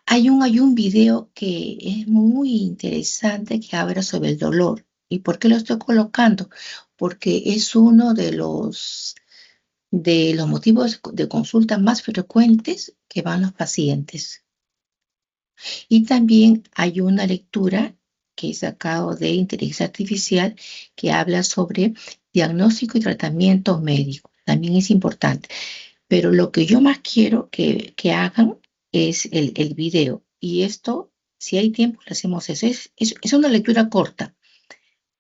Hay un video que es muy interesante que habla sobre el dolor. ¿Y por qué lo estoy colocando? Porque es uno de los motivos de consulta más frecuentes que van los pacientes. Y también hay una lectura que he sacado de inteligencia artificial que habla sobre diagnóstico y tratamiento médico. También es importante. Pero lo que yo más quiero que hagan es el video. Y esto, si hay tiempo, lo hacemos eso. Es una lectura corta,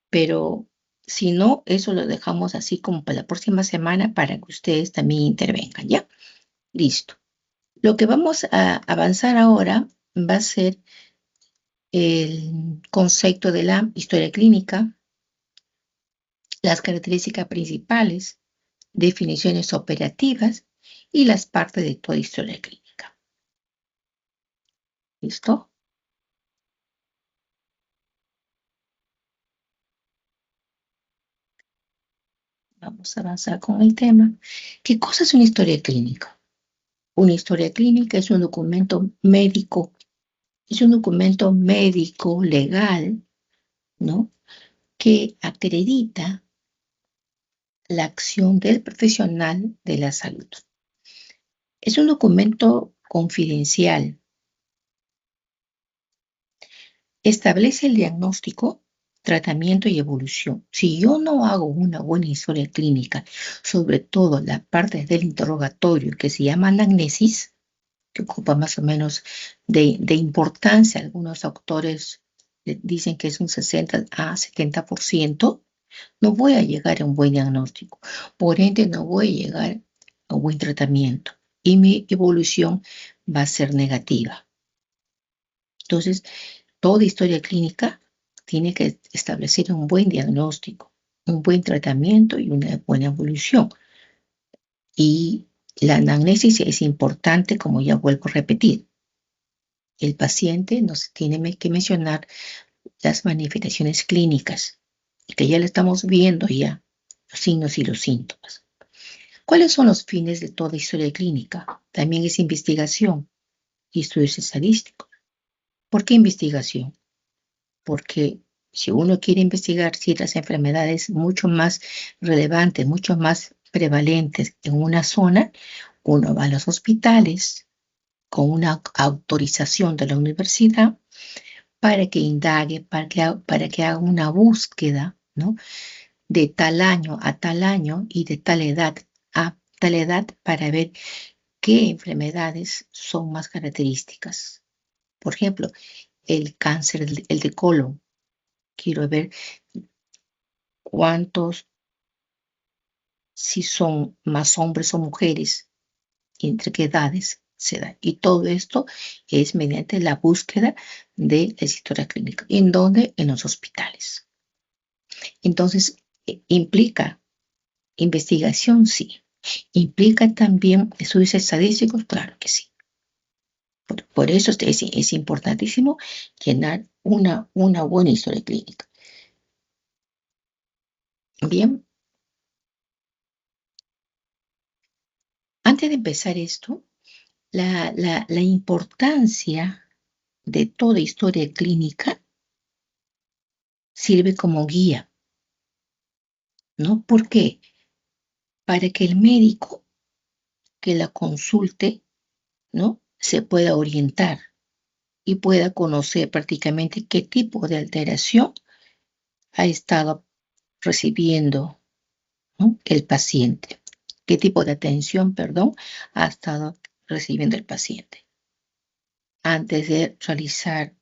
pero si no, eso lo dejamos así como para la próxima semana para que ustedes también intervengan, ¿ya? Listo. Lo que vamos a avanzar ahora va a ser el concepto de la historia clínica, las características principales, definiciones operativas y las partes de toda historia clínica. ¿Listo? Vamos a avanzar con el tema. ¿Qué cosa es una historia clínica? Una historia clínica es un documento médico, legal, ¿no? Que acredita la acción del profesional de la salud. Es un documento confidencial. Establece el diagnóstico, tratamiento y evolución. Si yo no hago una buena historia clínica, sobre todo la parte del interrogatorio que se llama anamnesis, que ocupa más o menos de importancia, algunos autores dicen que es un 60 a 70%, no voy a llegar a un buen diagnóstico. Por ende, no voy a llegar a un buen tratamiento y mi evolución va a ser negativa. Entonces, toda historia clínica tiene que establecer un buen diagnóstico, un buen tratamiento y una buena evolución. Y la anamnesis es importante, como ya vuelvo a repetir. El paciente nos tiene que mencionar las manifestaciones clínicas, que ya le estamos viendo ya, los signos y los síntomas. ¿Cuáles son los fines de toda historia clínica? También es investigación y estudios estadísticos. ¿Por qué investigación? Porque si uno quiere investigar ciertas enfermedades mucho más relevantes, mucho más prevalentes en una zona, uno va a los hospitales con una autorización de la universidad para que indague, para que haga una búsqueda, ¿no? De tal año a tal año y de tal edad a tal edad para ver qué enfermedades son más características. Por ejemplo, el cáncer, el de colon. Quiero ver cuántos, si son más hombres o mujeres, entre qué edades se da. Y todo esto es mediante la búsqueda de la historia clínica. ¿En dónde? En los hospitales. Entonces, ¿implica investigación? Sí. ¿Implica también estudios estadísticos? Claro que sí. Por eso es importantísimo llenar una buena historia clínica. Bien, antes de empezar esto, la importancia de toda historia clínica sirve como guía, ¿no? ¿Por qué? Para que el médico que la consulte, ¿no? Se pueda orientar y pueda conocer prácticamente qué tipo de alteración ha estado recibiendo, ¿no? El paciente, qué tipo de atención, perdón, ha estado recibiendo el paciente antes de realizar,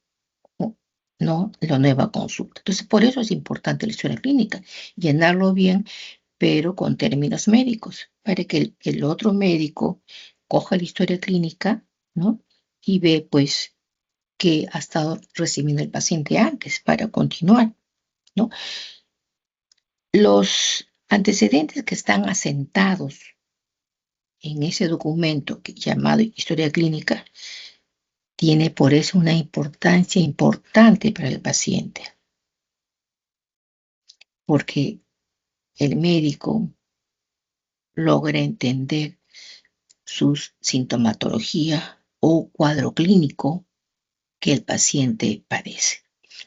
¿no? La nueva consulta. Entonces, por eso es importante la historia clínica, llenarlo bien, pero con términos médicos, para que el otro médico coja la historia clínica, ¿no? Y ve, pues, qué ha estado recibiendo el paciente antes para continuar, ¿no? Los antecedentes que están asentados en ese documento llamado historia clínica tiene por eso una importancia importante para el paciente, porque el médico logra entender su sintomatología o cuadro clínico que el paciente padece.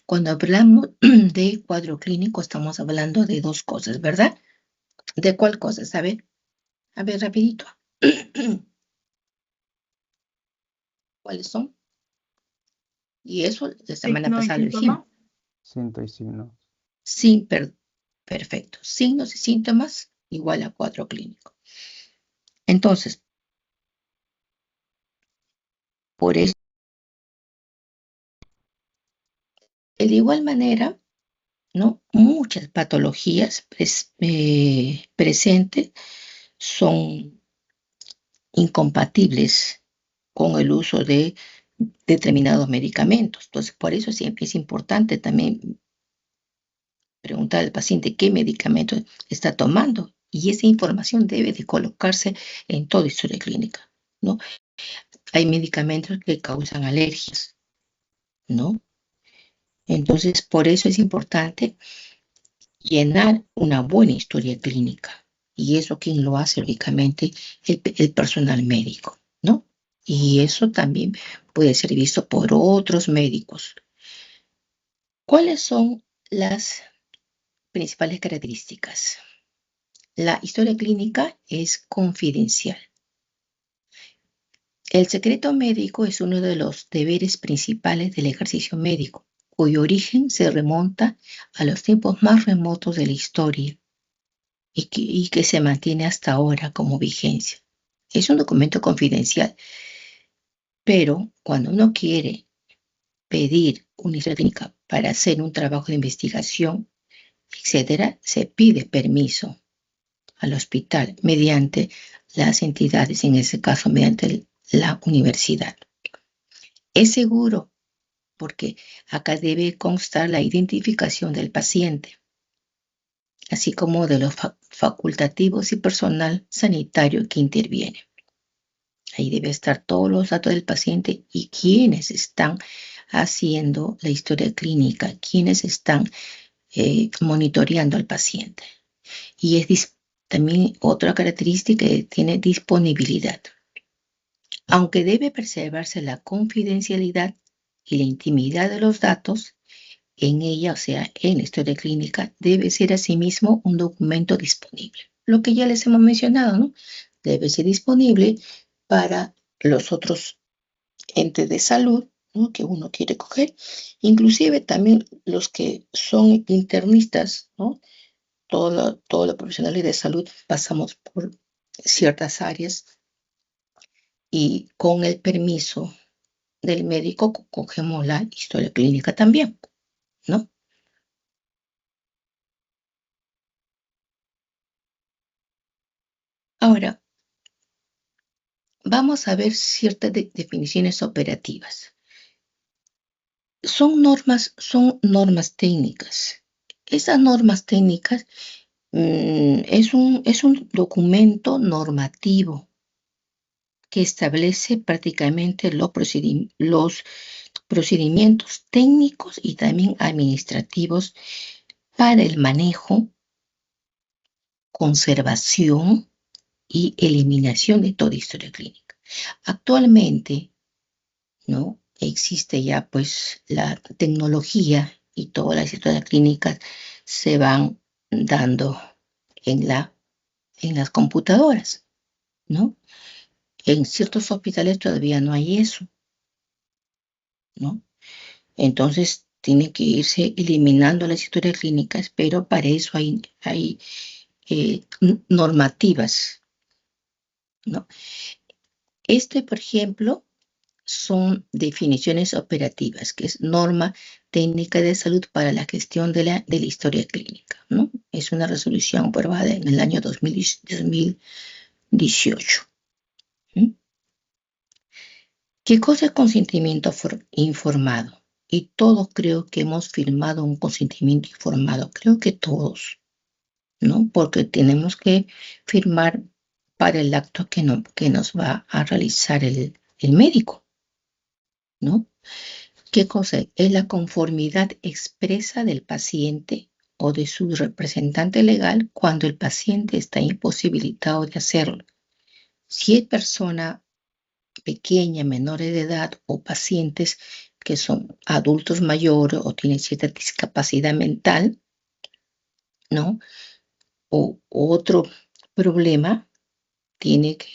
Cuando hablamos de cuadro clínico, estamos hablando de dos cosas, ¿verdad? ¿De cuál cosa? A ver, rapidito. ¿Cuáles son? Y eso la semana Signo y pasada lo dijimos. síntoma. Cinto y signo. Perfecto. Signos y síntomas igual a cuadro clínico. Entonces, por eso, de igual manera, ¿no? Muchas patologías presentes son incompatibles con el uso de determinados medicamentos. Entonces, por eso siempre es importante también preguntar al paciente qué medicamento está tomando y esa información debe de colocarse en toda historia clínica, ¿no? Hay medicamentos que causan alergias, ¿no? Entonces, por eso es importante llenar una buena historia clínica. Y eso quien lo hace, lógicamente, el personal médico, ¿no? Y eso también puede ser visto por otros médicos. ¿Cuáles son las principales características? La historia clínica es confidencial. El secreto médico es uno de los deberes principales del ejercicio médico, cuyo origen se remonta a los tiempos más remotos de la historia y que se mantiene hasta ahora como vigencia. Es un documento confidencial, pero cuando uno quiere pedir una historia clínica para hacer un trabajo de investigación, etcétera, se pide permiso al hospital mediante las entidades, en ese caso mediante la universidad. Es seguro porque acá debe constar la identificación del paciente, así como de los facultativos y personal sanitario que interviene. Ahí debe estar todos los datos del paciente y quiénes están haciendo la historia clínica, quiénes están monitoreando al paciente. Y es también otra característica que tiene disponibilidad. Aunque debe preservarse la confidencialidad y la intimidad de los datos, en ella, o sea, en la historia clínica, debe ser asimismo un documento disponible. Lo que ya les hemos mencionado, ¿no? Debe ser disponible para los otros entes de salud, ¿no? Que uno quiere coger, inclusive también los que son internistas, ¿no? Todos los profesionales de salud pasamos por ciertas áreas y con el permiso del médico cogemos la historia clínica también, ¿no? Ahora, vamos a ver ciertas definiciones operativas. Son normas técnicas. Esas normas técnicas es un documento normativo que establece prácticamente los procedimientos técnicos y también administrativos para el manejo, conservación y eliminación de toda historia clínica. Actualmente, ¿no? Existe ya pues la tecnología y todas las historias clínicas se van dando en las computadoras, ¿no? En ciertos hospitales todavía no hay eso, ¿no? Entonces tiene que irse eliminando las historias clínicas, pero para eso hay normativas, ¿no? Por ejemplo, son definiciones operativas, que es norma técnica de salud para la gestión de la historia clínica, ¿no? Es una resolución aprobada en el año 2018. ¿Mm? ¿Qué cosa es consentimiento informado? Y todos creo que hemos firmado un consentimiento informado, creo que todos, ¿no? Porque tenemos que firmar para el acto que nos va a realizar el médico, ¿no? ¿Qué cosa es? Es la conformidad expresa del paciente o de su representante legal cuando el paciente está imposibilitado de hacerlo. Si hay persona pequeña, menores de edad o pacientes que son adultos mayores o tienen cierta discapacidad mental, ¿no? O otro problema, tiene que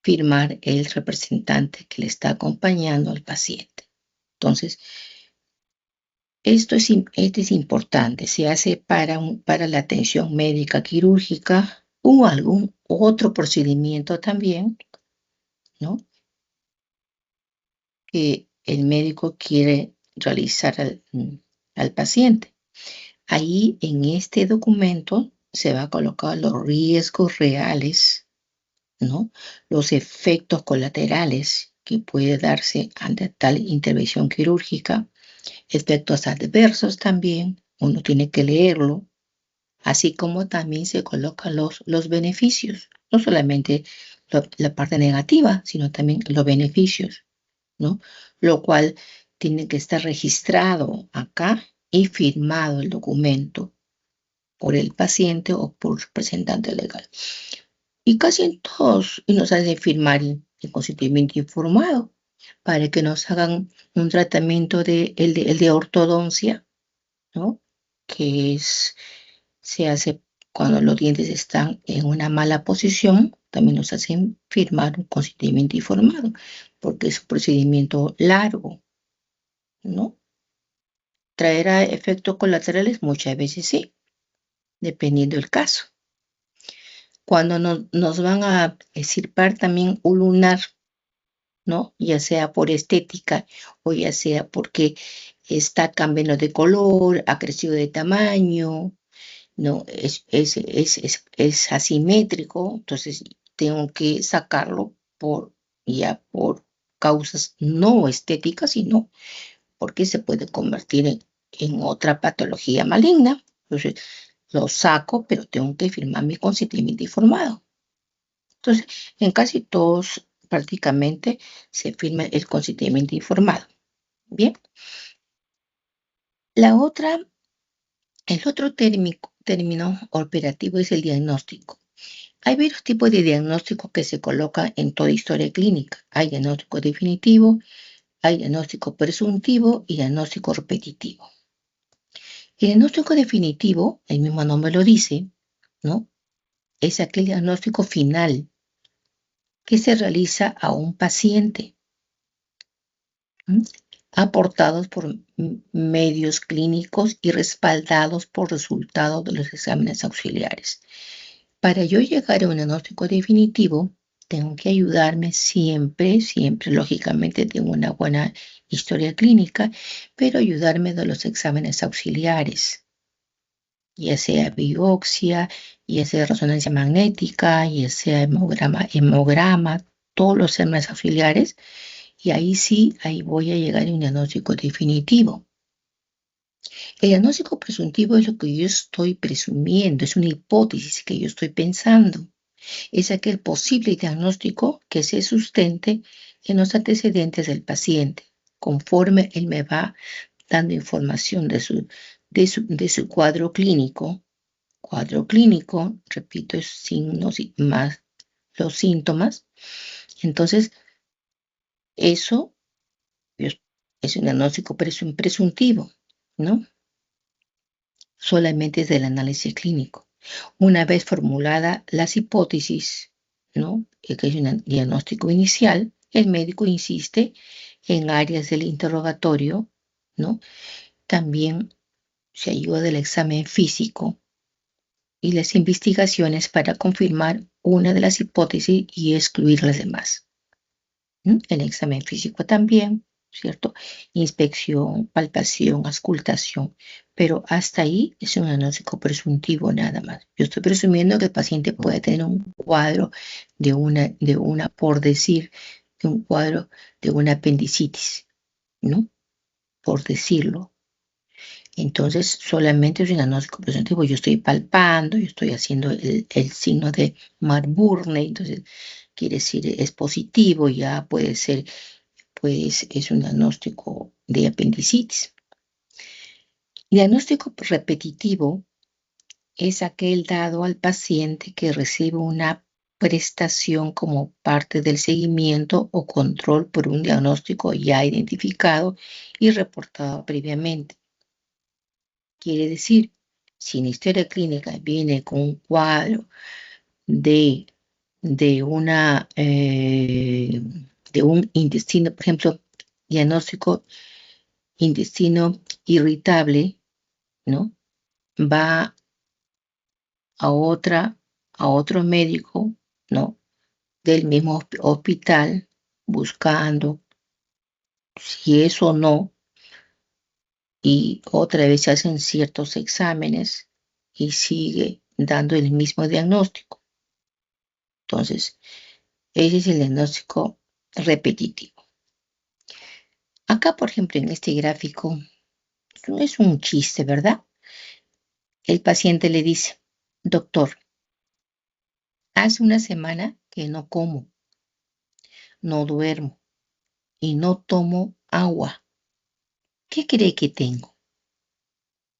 firmar el representante que le está acompañando al paciente. Entonces, esto es importante, se hace para la atención médica quirúrgica o algún otro procedimiento también, ¿no? Que el médico quiere realizar al paciente. Ahí en este documento se va a colocar los riesgos reales, ¿no? Los efectos colaterales que puede darse ante tal intervención quirúrgica, efectos adversos también, uno tiene que leerlo, así como también se colocan los beneficios, no solamente la parte negativa, sino también los beneficios, ¿no? Lo cual tiene que estar registrado acá y firmado el documento por el paciente o por representante legal. Y casi en todos nos hacen firmar el consentimiento informado para que nos hagan un tratamiento el de ortodoncia, ¿no? Que se hace cuando los dientes están en una mala posición, también nos hacen firmar un consentimiento informado, porque es un procedimiento largo, ¿no? ¿Traerá efectos colaterales? Muchas veces sí, dependiendo del caso. Cuando nos van a extirpar también un lunar, ¿no? Ya sea por estética o ya sea porque está cambiando de color, ha crecido de tamaño, ¿no? Es asimétrico, entonces tengo que sacarlo ya por causas no estéticas, sino porque se puede convertir en otra patología maligna. Entonces lo saco, pero tengo que firmar mi consentimiento informado. Entonces, en casi todos prácticamente se firma el consentimiento informado. Bien. El otro término operativo es el diagnóstico. Hay varios tipos de diagnóstico que se colocan en toda historia clínica. Hay diagnóstico definitivo, hay diagnóstico presuntivo y diagnóstico repetitivo. El diagnóstico definitivo, el mismo nombre lo dice, ¿no? Es aquel diagnóstico final que se realiza a un paciente, aportados por medios clínicos y respaldados por resultados de los exámenes auxiliares. Para yo llegar a un diagnóstico definitivo, tengo que ayudarme siempre, lógicamente tengo una buena historia clínica, pero ayudarme de los exámenes auxiliares, ya sea biopsia, ya sea resonancia magnética, ya sea hemograma, todos los exámenes auxiliares, y ahí sí, ahí voy a llegar a un diagnóstico definitivo. El diagnóstico presuntivo es lo que yo estoy presumiendo, es una hipótesis que yo estoy pensando. Es aquel posible diagnóstico que se sustente en los antecedentes del paciente, conforme él me va dando información de su cuadro clínico. Cuadro clínico, repito, es signos más los síntomas. Entonces, eso es un diagnóstico presuntivo, ¿no? Solamente es del análisis clínico. Una vez formulada las hipótesis, ¿no? Que es un diagnóstico inicial, el médico insiste en áreas del interrogatorio, ¿no? También se ayuda del examen físico y las investigaciones para confirmar una de las hipótesis y excluir las demás. El examen físico también, ¿cierto? Inspección, palpación, auscultación, pero hasta ahí es un diagnóstico presuntivo nada más. Yo estoy presumiendo que el paciente puede tener un cuadro por decir, de un cuadro de una apendicitis, ¿no? Por decirlo. Entonces, solamente es un diagnóstico presuntivo. Yo estoy palpando, yo estoy haciendo el signo de Marburne, entonces quiere decir es positivo, ya puede ser, pues es un diagnóstico de apendicitis. Diagnóstico repetitivo es aquel dado al paciente que recibe una prestación como parte del seguimiento o control por un diagnóstico ya identificado y reportado previamente. Quiere decir, si la historia clínica viene con un cuadro de un intestino, por ejemplo, diagnóstico intestino irritable, ¿no? Va a otro médico, ¿no? Del mismo hospital buscando si es o no, y otra vez se hacen ciertos exámenes y sigue dando el mismo diagnóstico. Entonces, ese es el diagnóstico repetitivo. Acá, por ejemplo, en este gráfico, es un chiste, ¿verdad? El paciente le dice, doctor, hace una semana que no como, no duermo y no tomo agua. ¿Qué cree que tengo?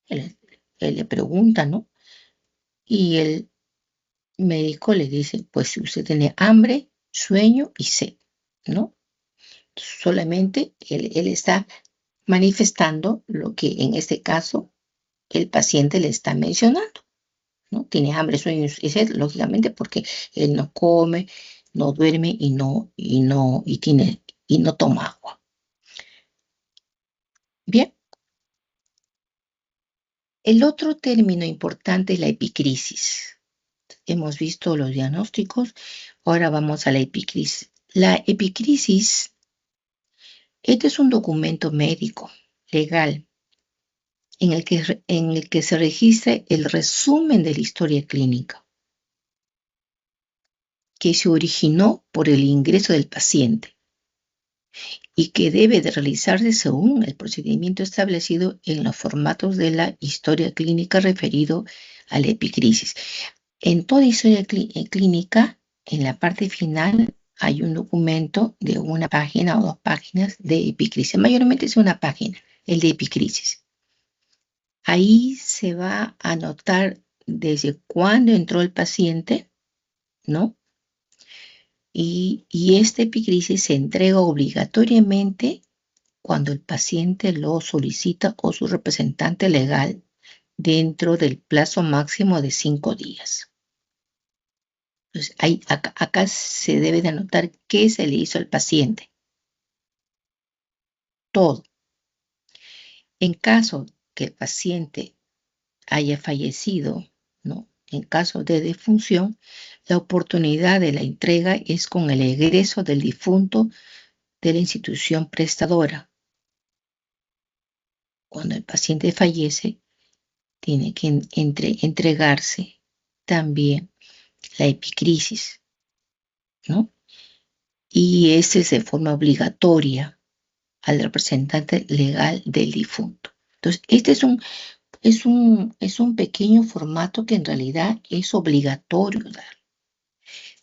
Él le pregunta, ¿no? Y el médico le dice, pues si usted tiene hambre, sueño y sed, ¿no? Solamente él está manifestando lo que en este caso el paciente le está mencionando, ¿no? Tiene hambre, sueño y sed, lógicamente, porque él no come, no duerme y no toma agua. Bien. El otro término importante es la epicrisis. Hemos visto los diagnósticos, ahora vamos a la epicrisis. La epicrisis, este es un documento médico, legal, en el que se registra el resumen de la historia clínica, que se originó por el ingreso del paciente y que debe de realizarse según el procedimiento establecido en los formatos de la historia clínica referido a la epicrisis. En toda historia clínica, en la parte final, hay un documento de una página o 2 páginas de epicrisis. Mayormente es una página, el de epicrisis. Ahí se va a anotar desde cuándo entró el paciente, ¿no? Y esta epicrisis se entrega obligatoriamente cuando el paciente lo solicita o su representante legal dentro del plazo máximo de 5 días. Entonces, acá se debe de anotar qué se le hizo al paciente. Todo. En caso que el paciente haya fallecido, ¿no? En caso de defunción, la oportunidad de la entrega es con el egreso del difunto de la institución prestadora. Cuando el paciente fallece, tiene que entregarse también la epicrisis, ¿no? Y ese es de forma obligatoria al representante legal del difunto. Entonces, este es un pequeño formato que en realidad es obligatorio dar,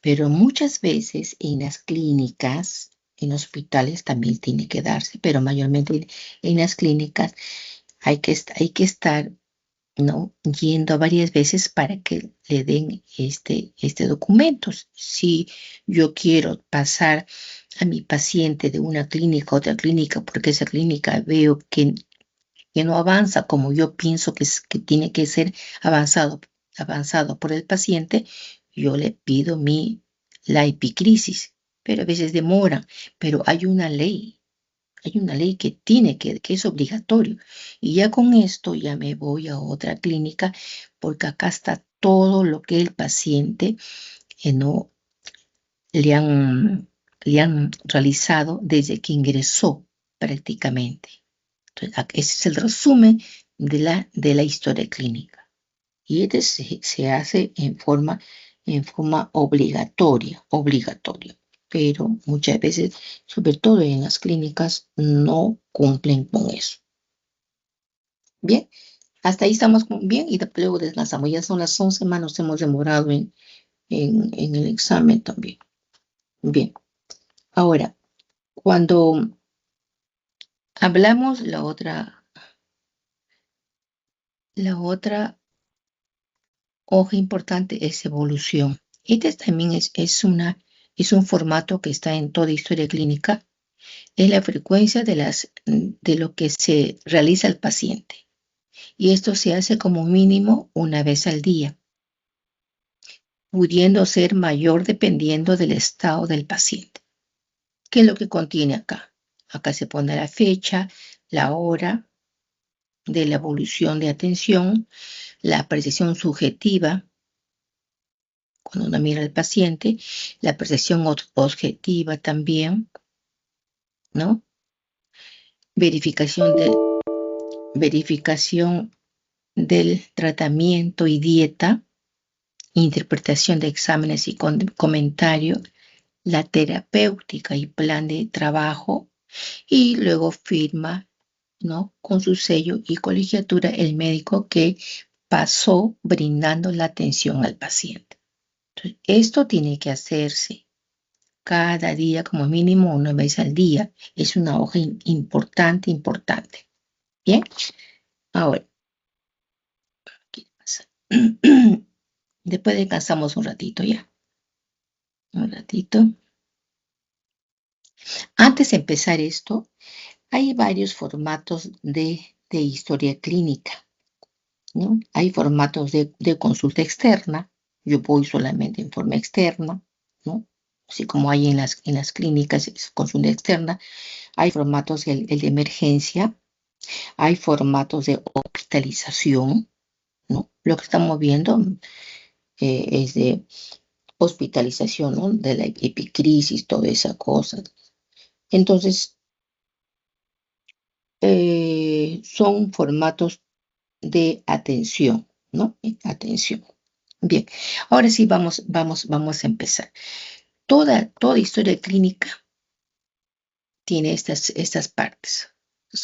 pero muchas veces en las clínicas, en hospitales también tiene que darse, pero mayormente en las clínicas hay que estar, ¿no? Yendo varias veces para que le den este documento. Si yo quiero pasar a mi paciente de una clínica a otra clínica, porque esa clínica veo que no avanza como yo pienso que tiene que ser avanzado por el paciente, yo le pido la epicrisis, pero a veces demora, pero hay una ley que es obligatorio. Y ya con esto ya me voy a otra clínica porque acá está todo lo que el paciente no le han realizado desde que ingresó prácticamente. Entonces, ese es el resumen de la historia clínica. Y este se hace en forma obligatoria. Pero muchas veces, sobre todo en las clínicas, no cumplen con eso. Bien, hasta ahí estamos bien y luego descansamos. Ya son las 11 más, nos hemos demorado en el examen también. Bien, ahora, cuando hablamos la otra hoja importante es evolución. Este también es un formato que está en toda historia clínica. Es la frecuencia de lo que se realiza al paciente. Y esto se hace como mínimo una vez al día, pudiendo ser mayor dependiendo del estado del paciente. ¿Qué es lo que contiene acá? Acá se pone la fecha, la hora de la evolución de atención, la apreciación subjetiva, cuando uno mira al paciente, la percepción objetiva también, ¿no? Verificación del tratamiento y dieta, interpretación de exámenes y comentario, la terapéutica y plan de trabajo, y luego firma, ¿no? Con su sello y colegiatura el médico que pasó brindando la atención al paciente. Entonces, esto tiene que hacerse cada día, como mínimo una vez al día. Es una hoja importante, importante. Bien, ahora, ¿qué pasa? Después descansamos un ratito ya. Un ratito. Antes de empezar esto, hay varios formatos de historia clínica, ¿no? Hay formatos de consulta externa. Yo voy solamente en forma externa, ¿no? Así como hay en las clínicas es consulta externa. Hay formatos, el de emergencia. Hay formatos de hospitalización, ¿no? Lo que estamos viendo es de hospitalización, ¿no? De la epicrisis, toda esa cosa. Entonces, son formatos de atención, ¿no? Atención. Bien, ahora sí vamos a empezar. Toda historia clínica tiene estas partes.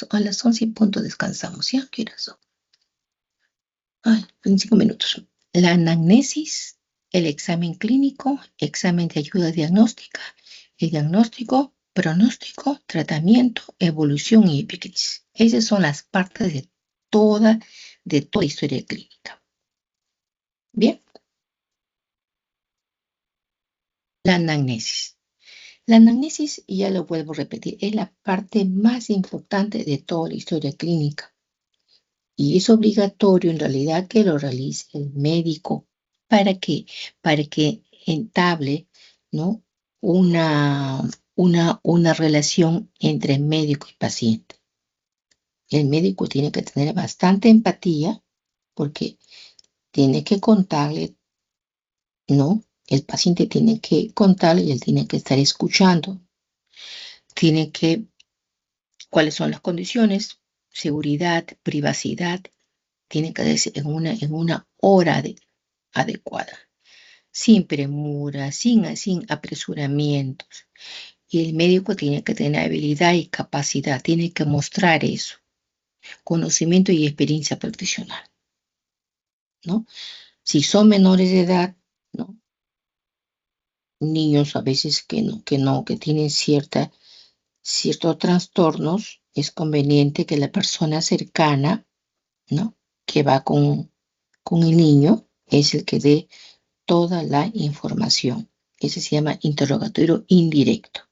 A las 11:00 descansamos, ¿ya? ¿Qué horas son? Ay, en 5 minutos. La anamnesis, el examen clínico, examen de ayuda diagnóstica, el diagnóstico, pronóstico, tratamiento, evolución y epicrisis. Esas son las partes de toda historia clínica. Bien, la anamnesis. La anamnesis, y ya lo vuelvo a repetir, es la parte más importante de toda la historia clínica. Y es obligatorio en realidad que lo realice el médico. ¿Para qué? Para que entable, ¿no? una relación entre médico y paciente. El médico tiene que tener bastante empatía porque tiene que contarle, ¿no? El paciente tiene que contarle y él tiene que estar escuchando. Tiene que, ¿cuáles son las condiciones? Seguridad, privacidad. Tiene que decir en una hora adecuada, sin premura, sin apresuramientos. Y el médico tiene que tener habilidad y capacidad, tiene que mostrar eso, conocimiento y experiencia profesional, ¿no? Si son menores de edad, ¿no? Niños a veces que tienen ciertos trastornos, es conveniente que la persona cercana, ¿no? Que va con el niño, es el que dé toda la información. Ese se llama interrogatorio indirecto,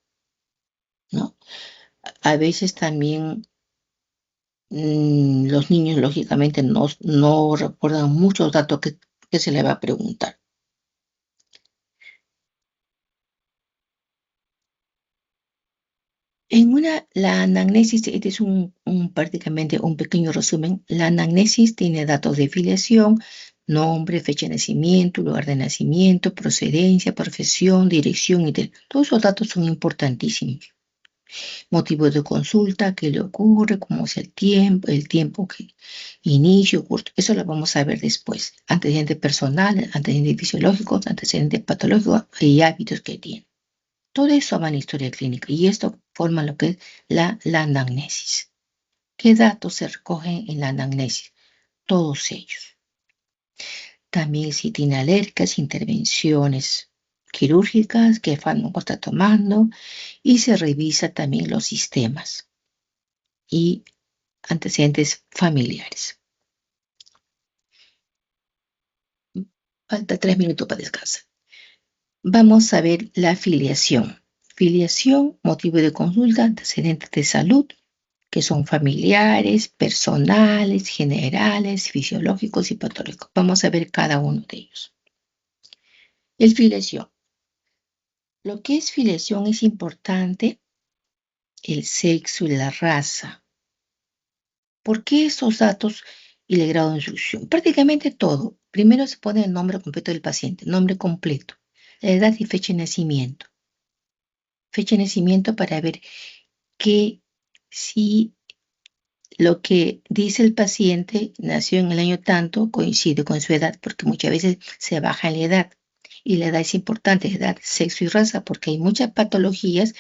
¿no? A veces también los niños, lógicamente, no recuerdan muchos datos que se le va a preguntar. La anamnesis, este es prácticamente un pequeño resumen. La anamnesis tiene datos de filiación, nombre, fecha de nacimiento, lugar de nacimiento, procedencia, profesión, dirección y tal. Todos esos datos son importantísimos. Motivos de consulta, qué le ocurre, cómo es el tiempo que inicio, curso. Eso lo vamos a ver después. Antecedentes personales, antecedentes fisiológicos, antecedentes patológicos y hábitos que tiene. Todo eso va en la historia clínica y esto forma lo que es la anamnesis. ¿Qué datos se recogen en la anamnesis? Todos ellos. También si tiene alergias, intervenciones quirúrgicas, qué fármaco está tomando y se revisa también los sistemas y antecedentes familiares. Falta 3 minutos para descansar. Vamos a ver la filiación. Filiación, motivo de consulta, antecedentes de salud, que son familiares, personales, generales, fisiológicos y patológicos. Vamos a ver cada uno de ellos. El filiación. Lo que es filiación es importante, el sexo y la raza. ¿Por qué estos datos y el grado de instrucción? Prácticamente todo. Primero se pone el nombre completo del paciente, nombre completo, la edad y fecha de nacimiento. Fecha de nacimiento para ver que si lo que dice el paciente nació en el año tanto coincide con su edad, porque muchas veces se baja en la edad. Y la edad es importante, edad, sexo y raza, porque hay muchas patologías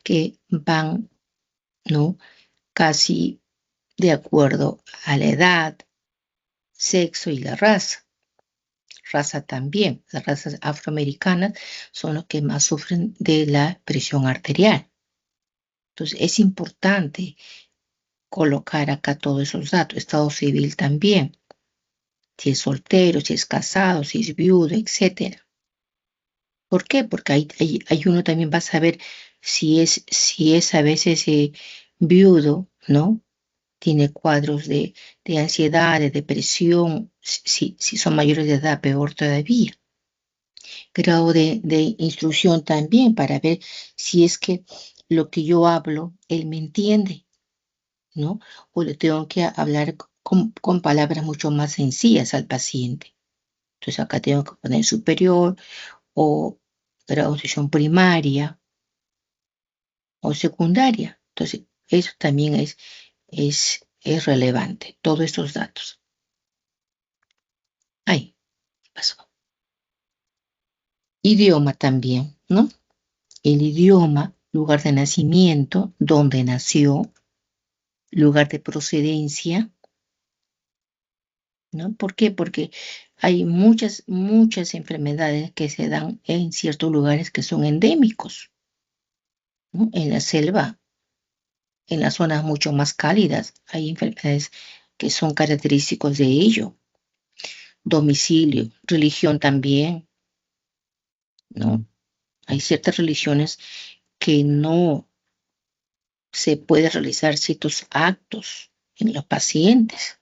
que van, ¿no? Casi de acuerdo a la edad, sexo y la raza. Raza también. Las razas afroamericanas son los que más sufren de la presión arterial. Entonces es importante colocar acá todos esos datos. Estado civil también. Si es soltero, si es casado, si es viudo, etcétera. ¿Por qué? Porque ahí uno también va a saber si es a veces viudo, ¿no? Tiene cuadros de ansiedad, de depresión, si son mayores de edad, peor todavía. Grado de instrucción también para ver si es que lo que yo hablo, él me entiende, ¿no? O le tengo que hablar con palabras mucho más sencillas al paciente. Entonces acá tengo que poner superior o grado de instrucción primaria o secundaria. Entonces eso también es relevante, todos estos datos. Ahí, pasó. Idioma también, ¿no? El idioma, lugar de nacimiento, dónde nació, lugar de procedencia, ¿no? ¿Por qué? Porque hay muchas enfermedades que se dan en ciertos lugares que son endémicos, ¿no? En la selva, en las zonas mucho más cálidas, hay enfermedades que son característicos de ello. Domicilio, religión también, ¿no? Hay ciertas religiones que no se puede realizar ciertos actos en los pacientes.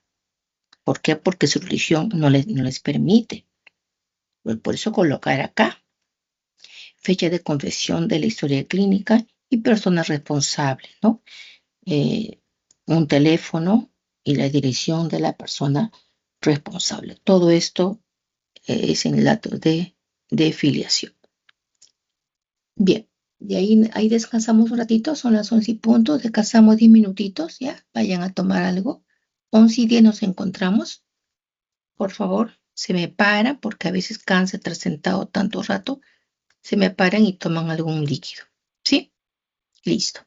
¿Por qué? Porque su religión no les permite. Pues por eso colocar acá fecha de confesión de la historia clínica y persona responsable, ¿no? Eh, un teléfono y la dirección de la persona responsable. Todo esto es en el dato de filiación. Bien, de ahí descansamos un ratito, son las 11 y punto, descansamos 10 minutitos, ¿ya? Vayan a tomar algo. 11:10 nos encontramos. Por favor, se me paran porque a veces cansa estar sentado tanto rato. Se me paran y toman algún líquido. ¿Sí? Listo.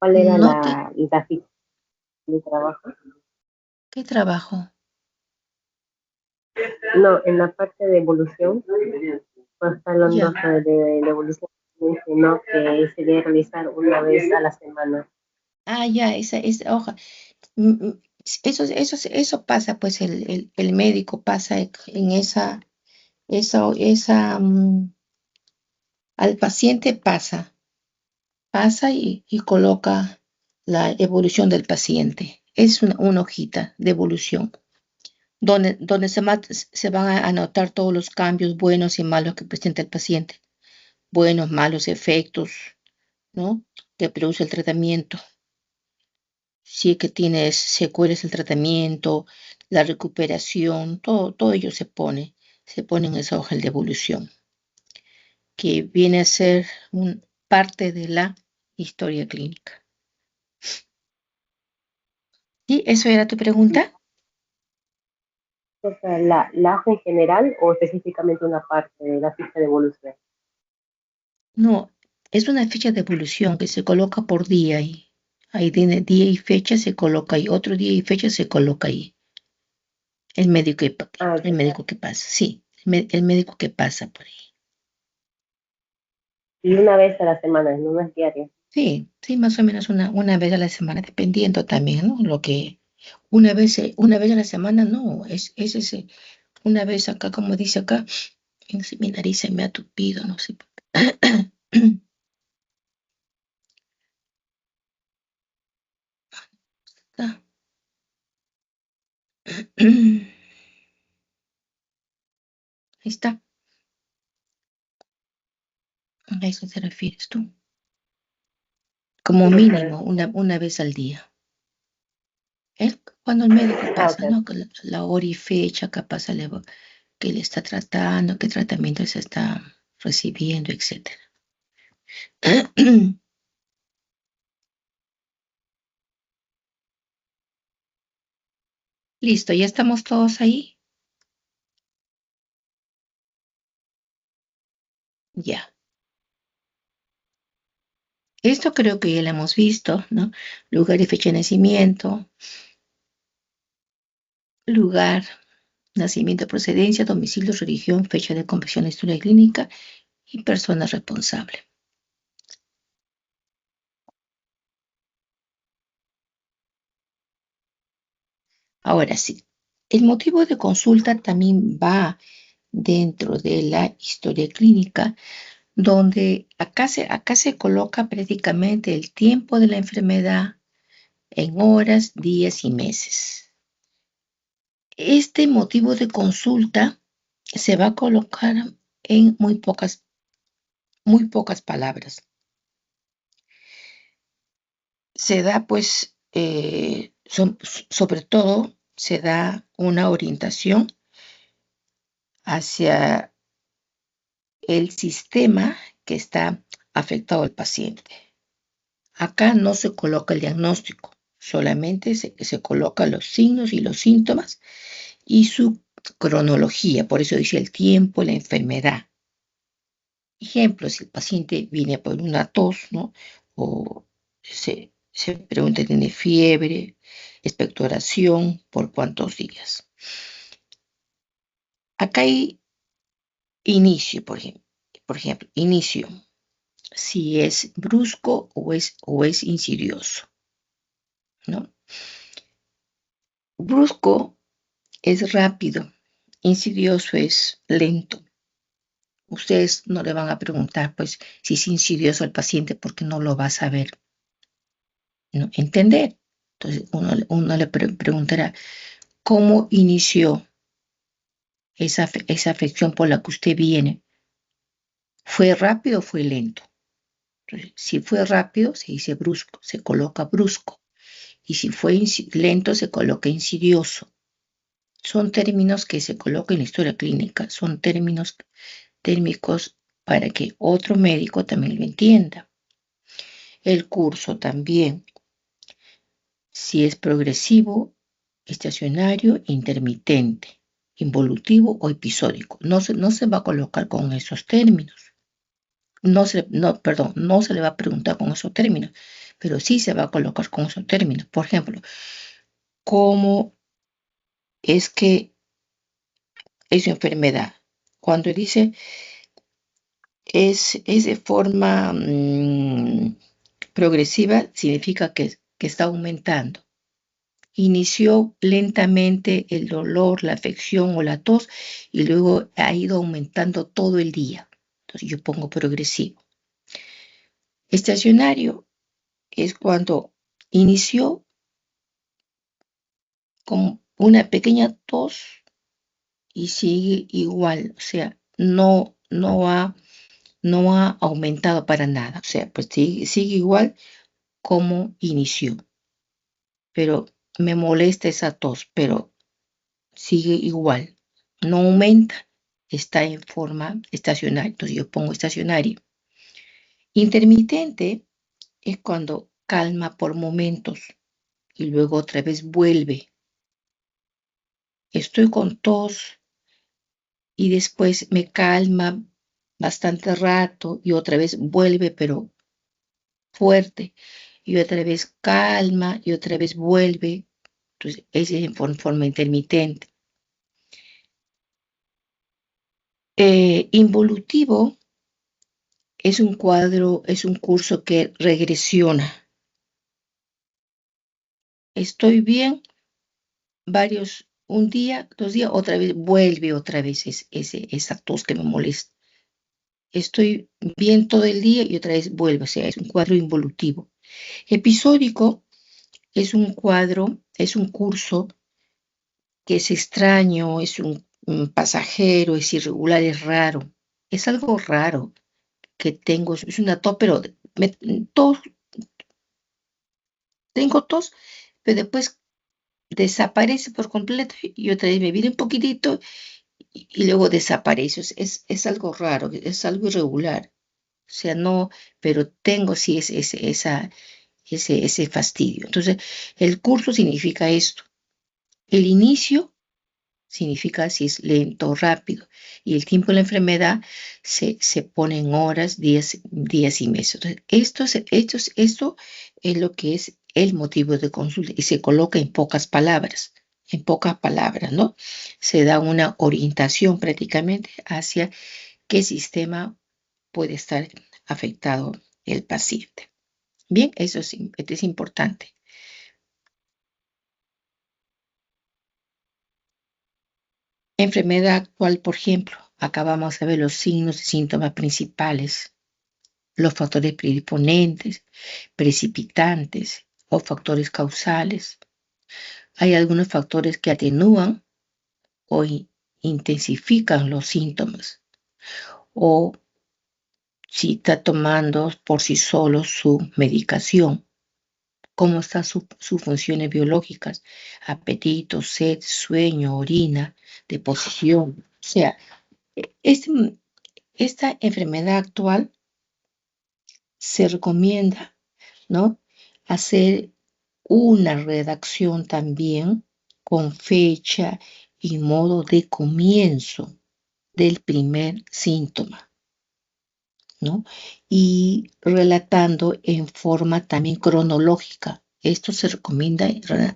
¿Cuál era No te... la ficha de trabajo? ¿Qué trabajo? No, en la parte de evolución, pues está hablando Ya. de evolución, mencionó que se debe realizar una vez a la semana. Ah, ya, esa hoja. Mm, eso pasa, pues el médico pasa en al paciente pasa y coloca la evolución del paciente. Es una hojita de evolución, donde se van a anotar todos los cambios buenos y malos que presenta el paciente, buenos, malos efectos, ¿no? Que produce el tratamiento. Si es que tienes secuelas del tratamiento, la recuperación, todo ello se pone en esa hoja de evolución, que viene a ser parte de la historia clínica. ¿Y eso era tu pregunta? O sea, la hoja en general o específicamente una parte de la ficha de evolución. No, es una ficha de evolución que se coloca por día y ahí tiene día y fecha se coloca ahí, otro día y fecha se coloca ahí. El médico, Ah, el ya. médico que pasa, sí, el médico que pasa por ahí. Y una vez a la semana, no es diario. Sí, sí, más o menos una vez a la semana, dependiendo también, ¿no? Lo que una vez a la semana, no, es ese, una vez acá, como dice acá, no sé, mi nariz se me ha tupido, no sé por qué. Acá. Ahí está, a eso te refieres tú. Como mínimo, una vez al día. Cuando el médico Ah, pasa, ok. ¿no? Que la hora y fecha, capaz que le está tratando, qué tratamiento se está recibiendo, etcétera. Listo, ¿ya estamos todos ahí? Ya. Esto creo que ya lo hemos visto, ¿no? Lugar y fecha de nacimiento, lugar, nacimiento, procedencia, domicilio, religión, fecha de confección, historia clínica y persona responsable. Ahora sí, el motivo de consulta también va dentro de la historia clínica, donde acá se coloca prácticamente el tiempo de la enfermedad en horas, días y meses. Este motivo de consulta se va a colocar en muy pocas palabras. Se da, pues, sobre todo, se da una orientación hacia el sistema que está afectado al paciente. Acá no se coloca el diagnóstico, solamente se colocan los signos y los síntomas y su cronología, por eso dice el tiempo, la enfermedad. Ejemplo, si el paciente viene por una tos, ¿no? O se pregunta, ¿tiene fiebre, expectoración, por cuántos días? Acá hay inicio, por ejemplo, inicio, si es brusco o es insidioso, ¿no? Brusco es rápido, insidioso es lento. Ustedes no le van a preguntar, pues, si es insidioso al paciente porque no lo va a saber, ¿no? Entender. Entonces, uno le preguntará, ¿cómo inició esa afección por la que usted viene? ¿Fue rápido o fue lento? Entonces, si fue rápido, se dice brusco, se coloca brusco. Y si fue lento, se coloca insidioso. Son términos que se colocan en la historia clínica, son términos térmicos para que otro médico también lo entienda. El curso también, si es progresivo, estacionario, intermitente, involutivo o episódico. No se va a colocar con esos términos. No se le va a preguntar con esos términos, pero sí se va a colocar con esos términos. Por ejemplo, ¿cómo es que es su enfermedad? Cuando dice es de forma progresiva, significa que está aumentando. Inició lentamente el dolor, la afección o la tos y luego ha ido aumentando todo el día. Entonces yo pongo progresivo. Estacionario es cuando inició con una pequeña tos y sigue igual, o sea, no ha aumentado para nada, o sea, pues sigue igual como inició, pero me molesta esa tos, pero sigue igual, no aumenta, está en forma estacionaria, entonces yo pongo estacionario. Intermitente es cuando calma por momentos y luego otra vez vuelve. Estoy con tos y después me calma bastante rato y otra vez vuelve, pero fuerte, y otra vez calma y otra vez vuelve. Entonces, ese es en forma intermitente. Involutivo es un cuadro, es un curso que regresiona. Estoy bien, un día, 2 días, otra vez vuelve otra vez esa tos que me molesta. Estoy bien todo el día y otra vez vuelve, o sea, es un cuadro involutivo. Episódico es un cuadro, es un curso que es extraño, es un pasajero, es irregular, es raro. Es algo raro que tengo, es una tos, pero me, tos, tengo tos, pero después desaparece por completo y otra vez me viene un poquitito y luego desaparece. Es algo raro, es algo irregular. O sea, no, pero tengo sí ese fastidio. Entonces, el curso significa esto. El inicio significa si es lento o rápido. Y el tiempo de la enfermedad se pone en horas, días y meses. Entonces, esto es lo que es el motivo de consulta y se coloca en pocas palabras, ¿no? Se da una orientación prácticamente hacia qué sistema puede estar afectado el paciente. Bien, eso es importante. Enfermedad actual, por ejemplo, acabamos de ver los signos y síntomas principales, los factores predisponentes, precipitantes o factores causales. Hay algunos factores que atenúan o intensifican los síntomas o si está tomando por sí solo su medicación, cómo están sus funciones biológicas, apetito, sed, sueño, orina, deposición. O sea, este, esta enfermedad actual se recomienda, ¿no? Hacer una redacción también con fecha y modo de comienzo del primer síntoma, ¿no? Y relatando en forma también cronológica. Esto se recomienda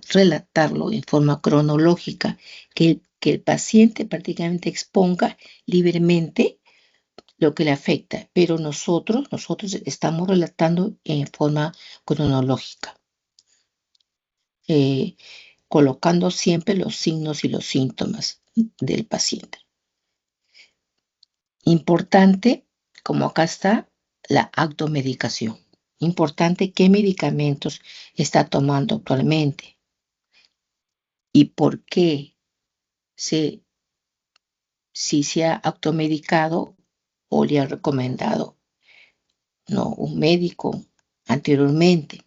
relatarlo en forma cronológica, que el paciente prácticamente exponga libremente lo que le afecta, pero nosotros estamos relatando en forma cronológica, eh, colocando siempre los signos y los síntomas del paciente. Importante, como acá está, la automedicación. Importante qué medicamentos está tomando actualmente y por qué si se ha automedicado o le ha recomendado no un médico anteriormente.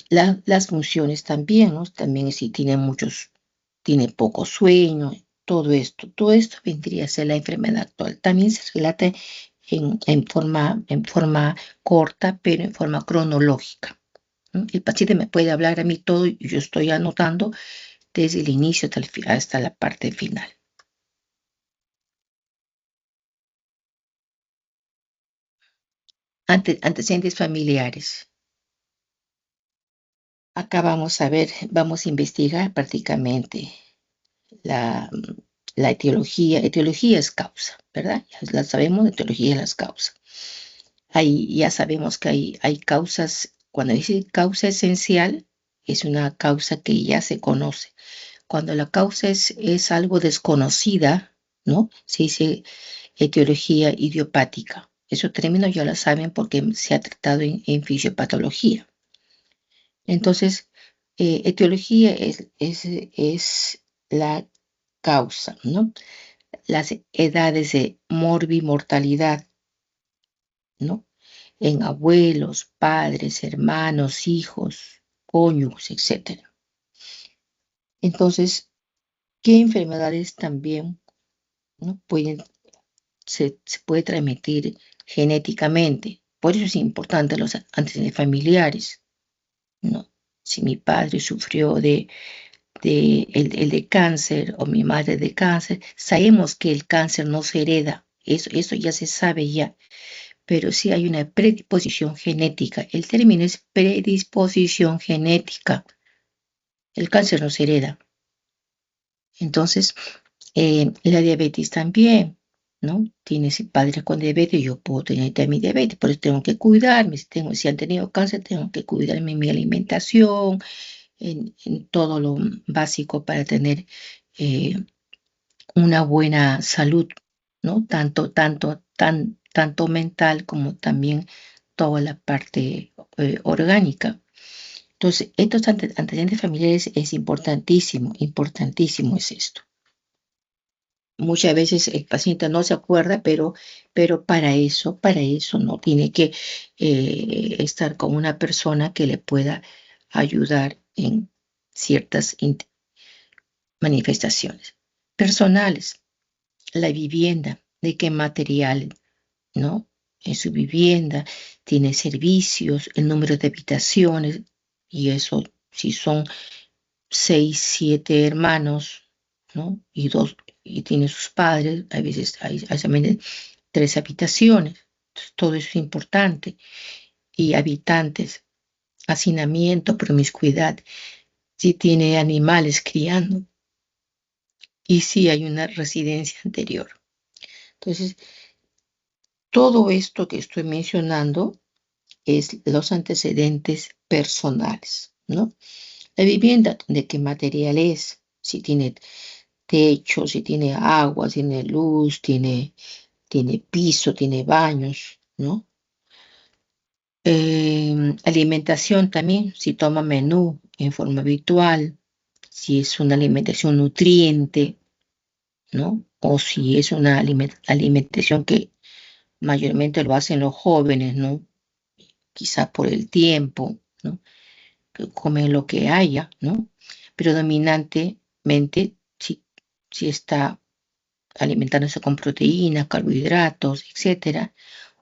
Las funciones también, ¿no? También si tiene poco sueño, todo esto vendría a ser la enfermedad actual. También se relata en forma corta, pero en forma cronológica. El paciente me puede hablar a mí todo y yo estoy anotando desde el inicio hasta la parte final. Antecedentes familiares. Acá vamos a investigar prácticamente la etiología. Etiología es causa, ¿verdad? Ya la sabemos, etiología es las causas. Ya sabemos que hay causas, cuando dice causa esencial, es una causa que ya se conoce. Cuando la causa es algo desconocida, ¿no? Se dice etiología idiopática. Esos términos ya lo saben porque se ha tratado en fisiopatología. Entonces, etiología es la causa, ¿no? Las edades de morbimortalidad, ¿no? En abuelos, padres, hermanos, hijos, cónyuges, etc. Entonces, ¿qué enfermedades también, ¿no? se puede transmitir genéticamente? Por eso es importante los antecedentes familiares, ¿no? Si mi padre sufrió el de cáncer o mi madre de cáncer, sabemos que el cáncer no se hereda, eso ya se sabe ya, pero sí hay una predisposición genética. El término es predisposición genética. El cáncer no se hereda. Entonces, la diabetes también, ¿no? Tienes padres con diabetes, yo puedo tener también diabetes, por eso tengo que cuidarme. Si han tenido cáncer, tengo que cuidarme en mi alimentación, en todo lo básico para tener eh, una buena salud, ¿no? Tanto mental como también toda la parte orgánica. Entonces, estos antecedentes familiares es importantísimo es esto. Muchas veces el paciente no se acuerda, pero para eso no tiene que estar con una persona que le pueda ayudar en ciertas manifestaciones. Personales, la vivienda, de qué material, ¿no? En su vivienda, tiene servicios, el número de habitaciones, y eso, si son 6, 7 hermanos, ¿no? Y tiene sus padres, a veces hay también 3 habitaciones. Entonces, todo eso es importante. Y habitantes, hacinamiento, promiscuidad, si tiene animales criando y si hay una residencia anterior. Entonces, todo esto que estoy mencionando es los antecedentes personales, ¿no? La vivienda, ¿de qué material es? Si tiene techo, si tiene agua, tiene luz, tiene piso, tiene baños, ¿no? Alimentación también, si toma menú en forma habitual, si es una alimentación nutriente, ¿no? O si es una alimentación que mayormente lo hacen los jóvenes, ¿no? Quizás por el tiempo, ¿no? Que comen lo que haya, ¿no? Predominantemente, si está alimentándose con proteínas, carbohidratos, etcétera,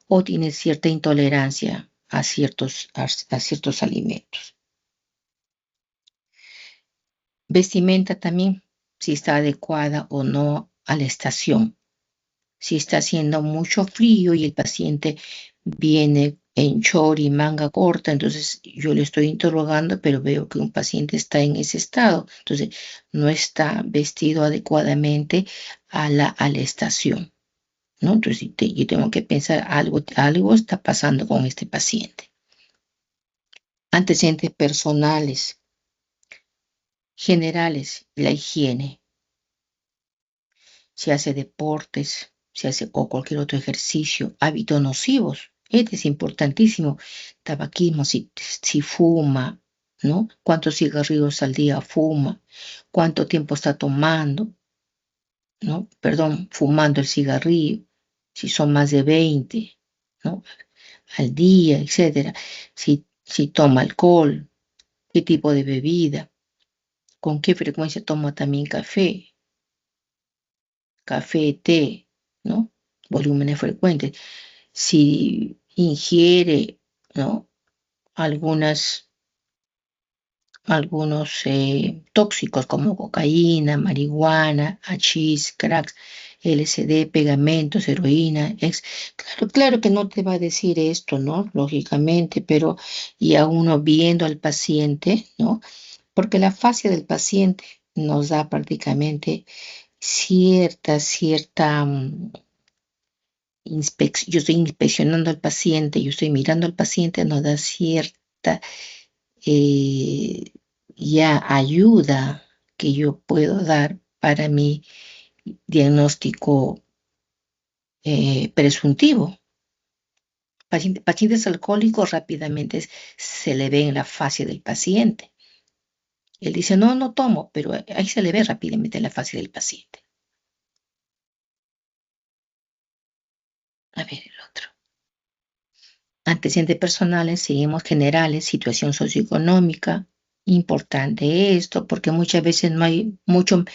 o tiene cierta intolerancia a ciertos alimentos. Vestimenta también, si está adecuada o no a la estación. Si está haciendo mucho frío y el paciente viene en short y manga corta, entonces yo le estoy interrogando, pero veo que un paciente está en ese estado, entonces no está vestido adecuadamente a la estación, ¿no? Entonces yo tengo que pensar, algo está pasando con este paciente. Antecedentes personales, generales, la higiene. Si hace deportes, si hace o cualquier otro ejercicio, hábitos nocivos. Este es importantísimo. Tabaquismo, si fuma, ¿no? ¿Cuántos cigarrillos al día fuma? ¿Cuánto tiempo está tomando? ¿No? Perdón, fumando el cigarrillo. Si son más de 20, ¿no? Al día, etcétera. Si toma alcohol, qué tipo de bebida, con qué frecuencia toma también café, té, ¿no? Volúmenes frecuentes. Si ingiere, ¿no? Algunos tóxicos como cocaína, marihuana, hachís, cracks, LSD, pegamentos, heroína. Claro que no te va a decir esto, ¿no? Lógicamente, pero ya uno viendo al paciente, ¿no? Porque la fascia del paciente nos da prácticamente cierta yo estoy inspeccionando al paciente, yo estoy mirando al paciente, nos da cierta eh, ya ayuda que yo puedo dar para mi diagnóstico presuntivo. Pacientes alcohólicos rápidamente se le ve en la fascia del paciente. Él dice, no, no tomo, pero ahí se le ve rápidamente en la fascia del paciente. A ver el otro. Antecedentes personales, seguimos generales, situación socioeconómica. Importante esto, porque muchas veces no hay mucho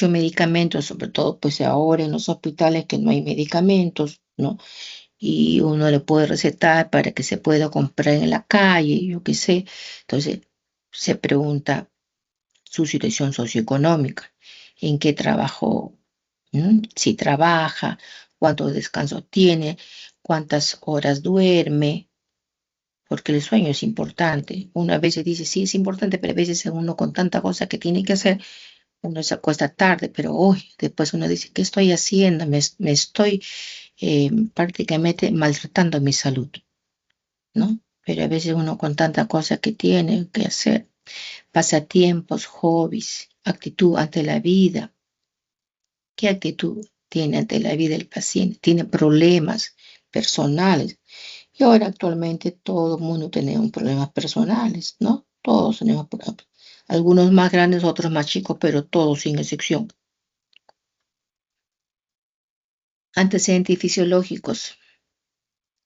medicamento, sobre todo pues ahora en los hospitales que no hay medicamentos, ¿no? Y uno le puede recetar para que se pueda comprar en la calle, yo qué sé. Entonces se pregunta su situación socioeconómica, en qué trabajo, si trabaja, cuánto descanso tiene, cuántas horas duerme, porque el sueño es importante. Uno a veces dice, sí, es importante, pero a veces uno con tanta cosa que tiene que hacer, uno se acuesta tarde, pero hoy después uno dice, ¿qué estoy haciendo? Me estoy prácticamente maltratando mi salud, ¿no? Pero a veces uno con tanta cosa que tiene que hacer, pasatiempos, hobbies, actitud ante la vida. ¿Qué actitud tiene ante la vida el paciente? Tiene problemas personales. Y ahora actualmente todo el mundo tenemos problemas personales, ¿no? Todos tenemos problemas. Algunos más grandes, otros más chicos, pero todos sin excepción. Antecedentes fisiológicos.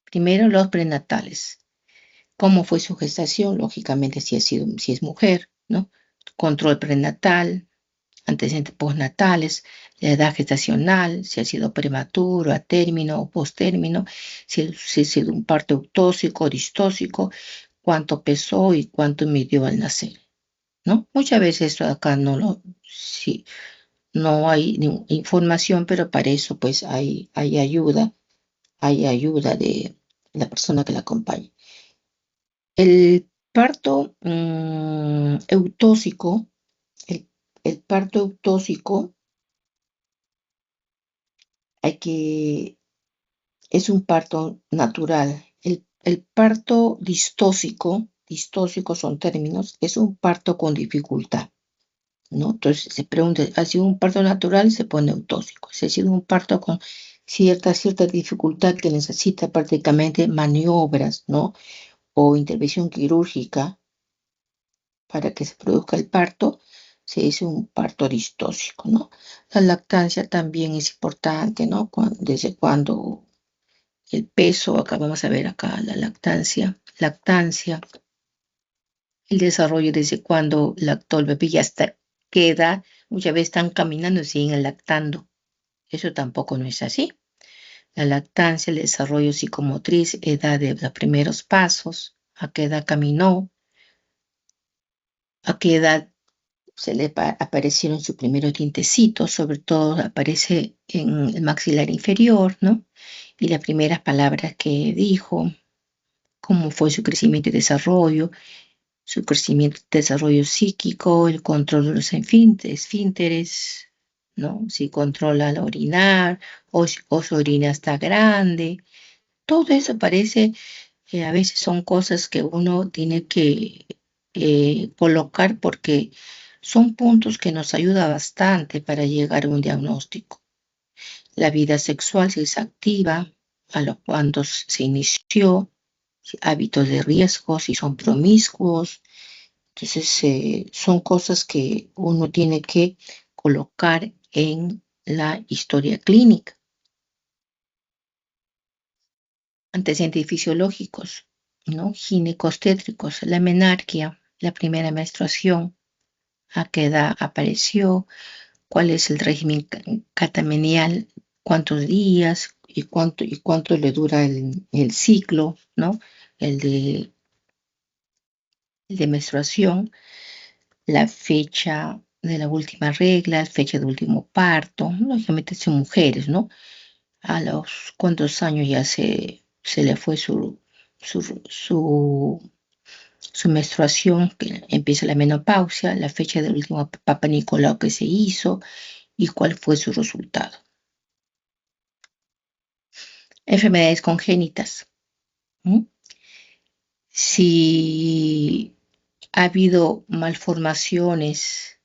Primero, los prenatales. ¿Cómo fue su gestación? Lógicamente, si es mujer, ¿no? Control prenatal, antecedentes postnatales, la edad gestacional, si ha sido prematuro, a término o posttérmino, si ha sido un parto eutóxico o distóxico, cuánto pesó y cuánto midió al nacer, ¿no? Muchas veces esto acá sí, no hay información, pero para eso pues hay ayuda de la persona que la acompaña. El parto eutóxico, el, el parto eutóxico es un parto natural. El parto distóxico son términos, es un parto con dificultad, ¿no? Entonces se pregunta, ¿ha sido un parto natural? Se pone eutóxico. Si ha sido un parto con cierta dificultad que necesita prácticamente maniobras, ¿no? O intervención quirúrgica para que se produzca el parto, se dice un parto distóxico, ¿no? La lactancia también es importante, ¿no? Desde cuando el peso, acá vamos a ver acá la lactancia, el desarrollo desde cuando lactó el bebé y hasta qué edad, muchas veces están caminando y siguen lactando. Eso tampoco no es así. La lactancia, el desarrollo psicomotriz, edad de los primeros pasos, a qué edad caminó, a qué edad se le aparecieron sus primeros dientecitos, sobre todo aparece en el maxilar inferior, ¿no? Y las primeras palabras que dijo, cómo fue su crecimiento y desarrollo, su crecimiento y desarrollo psíquico, el control de los esfínteres, ¿no? Si controla al orinar o su orina está grande. Todo eso parece que a veces son cosas que uno tiene que colocar porque son puntos que nos ayuda bastante para llegar a un diagnóstico. La vida sexual, si es activa, a los cuantos se inició, hábitos de riesgo, si son promiscuos. Entonces, son cosas que uno tiene que colocar en la historia clínica. Antecedentes fisiológicos, ¿no? Ginecostétricos, la menarquia, la primera menstruación, a qué edad apareció, cuál es el régimen catamenial, cuántos días y cuánto le dura el ciclo, ¿no? El de, el de menstruación, la fecha de la última regla, fecha de último parto, lógicamente son mujeres, ¿no? A los cuántos años ya se le fue su, su, su menstruación, que empieza la menopausia, la fecha del último Papa Nicolau que se hizo y cuál fue su resultado. Enfermedades congénitas. ¿Mm? Si ha habido malformaciones,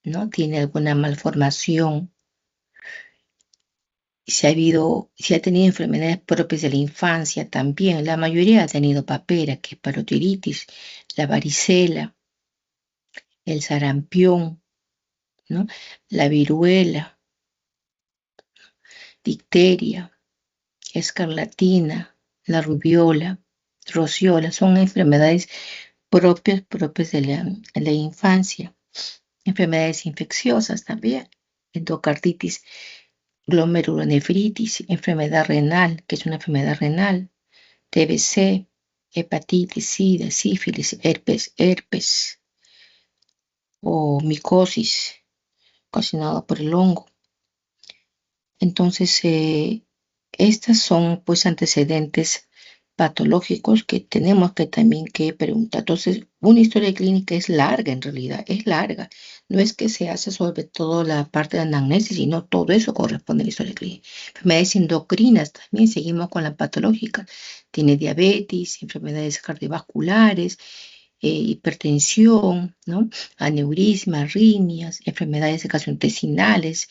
¿no? Tiene alguna malformación, si ha tenido enfermedades propias de la infancia también, la mayoría ha tenido papera, que es parotiditis, la varicela, el sarampión, ¿no? La viruela, difteria, escarlatina, la rubiola, rociola, son enfermedades propias de la infancia. Enfermedades infecciosas también, endocarditis, glomerulonefritis, enfermedad renal, que es una enfermedad renal, TBC, hepatitis, SIDA, sífilis, herpes o micosis ocasionada por el hongo. Entonces, estas son pues antecedentes patológicos que tenemos que también que preguntar. Entonces, una historia clínica es larga en realidad, es larga. No es que se hace sobre todo la parte de anamnesis, sino todo eso corresponde a la historia clínica. Enfermedades endocrinas también, seguimos con la patológica. Tiene diabetes, enfermedades cardiovasculares, hipertensión, ¿no? Aneurisma, arritmias, enfermedades gastrointestinales,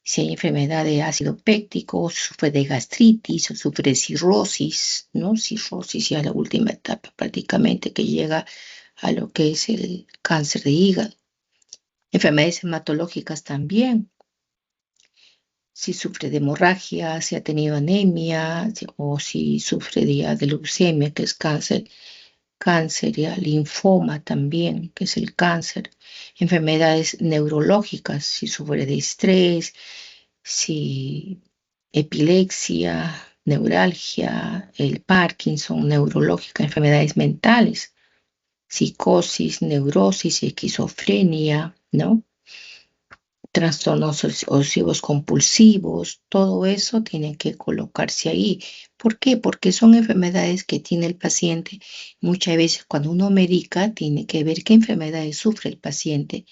si hay enfermedad de ácido péptico, sufre de gastritis o sufre de cirrosis, ¿no? Cirrosis ya la última etapa prácticamente que llega a lo que es el cáncer de hígado. Enfermedades hematológicas también, si sufre de hemorragia, si ha tenido anemia o si sufre de leucemia, que es cáncer y linfoma también, que es el cáncer. Enfermedades neurológicas, si sufre de estrés, si epilepsia, neuralgia, el Parkinson, neurológica, enfermedades mentales, psicosis, neurosis, esquizofrenia, ¿no? Trastornos obsesivos compulsivos, todo eso tiene que colocarse ahí. ¿Por qué? Porque son enfermedades que tiene el paciente. Muchas veces cuando uno medica, tiene que ver qué enfermedades sufre el paciente,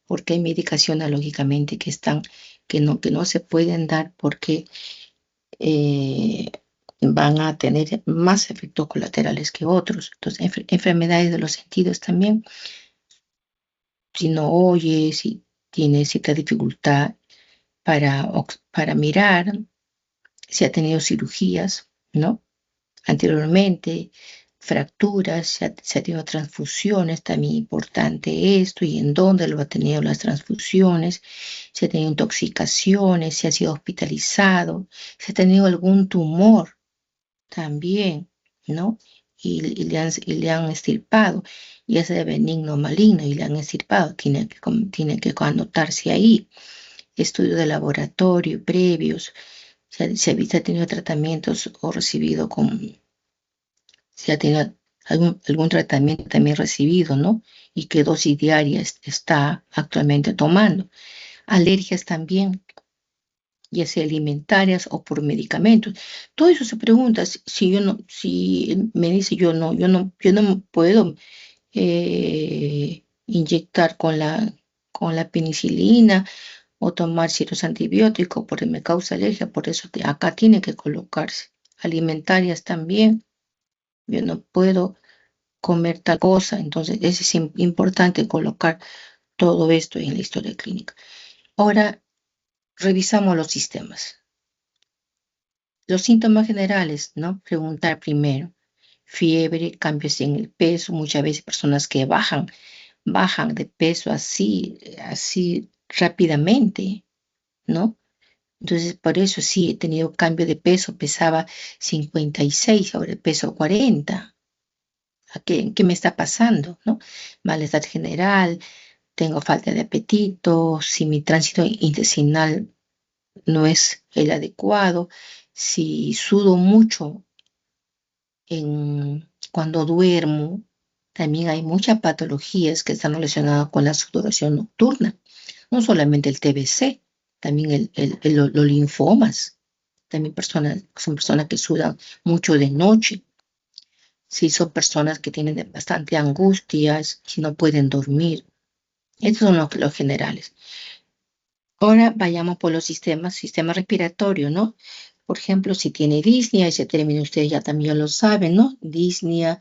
porque hay medicaciones lógicamente que no se pueden dar porque van a tener más efectos colaterales que otros. Entonces, enfermedades de los sentidos también, si no oye, si tiene cierta dificultad para mirar, si ha tenido cirugías, ¿no? Anteriormente, fracturas, se ha tenido transfusiones, también importante esto, y en dónde lo ha tenido las transfusiones, si ha tenido intoxicaciones, si ha sido hospitalizado, si ha tenido algún tumor también, ¿no? Y le han extirpado, ya sea benigno o maligno, y le han extirpado, tiene que anotarse ahí. Estudios de laboratorio previos, si ha tenido tratamientos o recibido si ha tenido algún tratamiento también recibido, ¿no? Y qué dosis diaria está actualmente tomando. Alergias también, ya sea alimentarias o por medicamentos. Todo eso se pregunta si me dice yo no puedo inyectar con la penicilina o tomar ciertos antibióticos porque me causa alergia, por eso acá tiene que colocarse. Alimentarias también, yo no puedo comer tal cosa, entonces es importante colocar todo esto en la historia clínica. Ahora revisamos los sistemas. Los síntomas generales, ¿no? Preguntar primero. Fiebre, cambios en el peso, muchas veces personas que bajan de peso así rápidamente, ¿no? Entonces, por eso sí he tenido cambio de peso, pesaba 56, ahora peso 40. ¿Qué me está pasando, no? Malestar general, tengo falta de apetito, si mi tránsito intestinal no es el adecuado, si sudo mucho cuando duermo, También hay muchas patologías que están relacionadas con la sudoración nocturna. No solamente el TBC, también los linfomas. También son personas que sudan mucho de noche. Sí, son personas que tienen bastante angustias, si no pueden dormir. Estos son los generales. Ahora vayamos por los sistema respiratorio, ¿no? Por ejemplo, si tiene disnea, ese término ustedes ya también lo saben, ¿no? Disnea,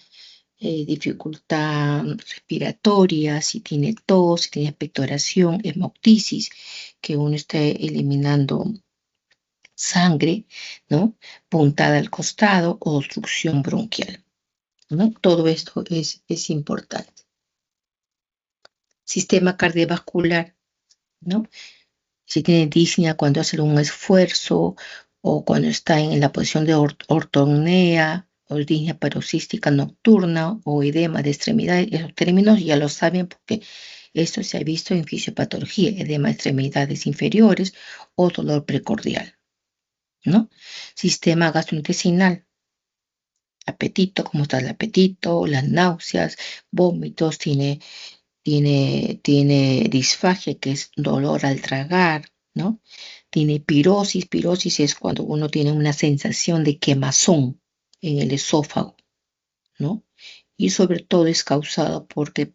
dificultad respiratoria, si tiene tos, si tiene expectoración, hemoptisis, que uno esté eliminando sangre, ¿no? Puntada al costado o obstrucción bronquial, ¿no? Todo esto es importante. Sistema cardiovascular, ¿no? Si tiene disnea cuando hace un esfuerzo o cuando está en la posición de ortopnea o disnea paroxística nocturna o edema de extremidades, esos términos ya lo saben porque esto se ha visto en fisiopatología, edema de extremidades inferiores o dolor precordial, ¿no? Sistema gastrointestinal, apetito, cómo está el apetito, las náuseas, vómitos, tiene disfagia, que es dolor al tragar, ¿no? Tiene pirosis. Pirosis es cuando uno tiene una sensación de quemazón en el esófago, ¿no? Y sobre todo es causado porque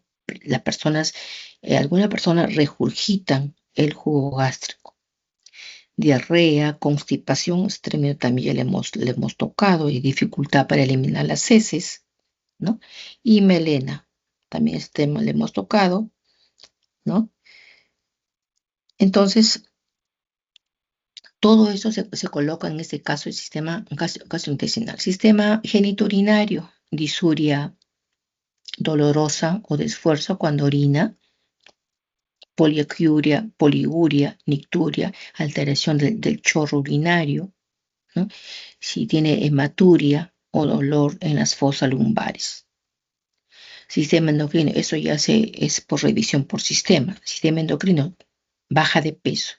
algunas personas regurgitan el jugo gástrico. Diarrea, constipación, este término también ya le hemos tocado, y dificultad para eliminar las heces, ¿no? Y melena, también este tema le hemos tocado, ¿no? Entonces, todo eso se coloca en este caso el sistema gastrointestinal. Sistema genitourinario, disuria dolorosa o de esfuerzo cuando orina, poliacuria, poliguria, nicturia, alteración del chorro urinario, ¿no? Si tiene hematuria o dolor en las fosas lumbares. Sistema endocrino, eso ya es por revisión por sistema. Sistema endocrino, baja de peso.